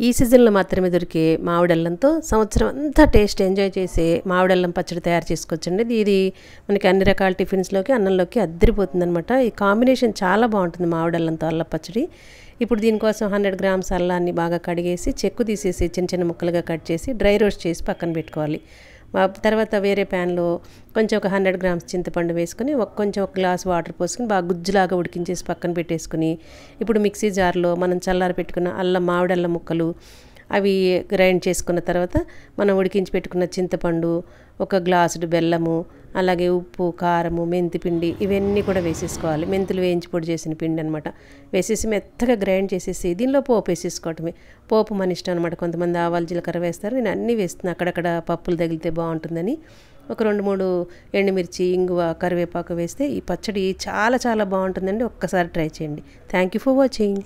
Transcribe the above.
ఈ సీజన్లో మాత్రమే దొరికే మామిడల్లంతో సంవత్సరం అంతా టేస్ట్ ఎంజాయ్ చేసే మామిడల్లం పచ్చడి తయారు చేసుకోవచ్చండి. ఇది మనకి అన్ని రకాల టిఫిన్స్లోకి అన్నంలోకి అద్దరిపోతుందనమాట. ఈ కాంబినేషన్ చాలా బాగుంటుంది మామిడల్లంతో అల్లం పచ్చడి. ఇప్పుడు దీనికోసం 100 గ్రామ్స్ అల్లాన్ని బాగా కడిగేసి చెక్కు తీసేసి చిన్న చిన్న ముక్కలుగా కట్ చేసి డ్రై రోస్ట్ చేసి పక్కన పెట్టుకోవాలి. తర్వాత వేరే ప్యాన్లో కొంచెం ఒక 100 గ్రామ్స్ చింతపండు వేసుకొని కొంచెం ఒక గ్లాస్ వాటర్ పోసుకొని బాగా గుజ్జులాగా ఉడికించేసి పక్కన పెట్టేసుకుని ఇప్పుడు మిక్సీ జార్లో మనం చల్లారి పెట్టుకున్న మామిడల్లం ముక్కలు అవి గ్రైండ్ చేసుకున్న తర్వాత మనం ఉడికించి పెట్టుకున్న చింతపండు, ఒక గ్లాసుడు బెల్లము, అలాగే ఉప్పు, కారము, మెంతి పిండి ఇవన్నీ కూడా వేసేసుకోవాలి. మెంతులు వేయించి పొడి చేసిన పిండి అనమాట. వేసేసి మెత్తగా గ్రైండ్ చేసేసి దీనిలో పోపు వేసేసుకోవటమే. పోపు మన ఇష్టం అనమాట. కొంతమంది ఆవాలు జీలకర్ర వేస్తారు, నేను అన్నీ వేస్తున్నాను. అక్కడక్కడ పప్పులు తగిలితే బాగుంటుందని ఒక 2-3 ఎండుమిర్చి, ఇంగువ, కరివేపాకు వేస్తే ఈ పచ్చడి చాలా చాలా బాగుంటుందండి. ఒక్కసారి ట్రై చేయండి. Thank you for watching.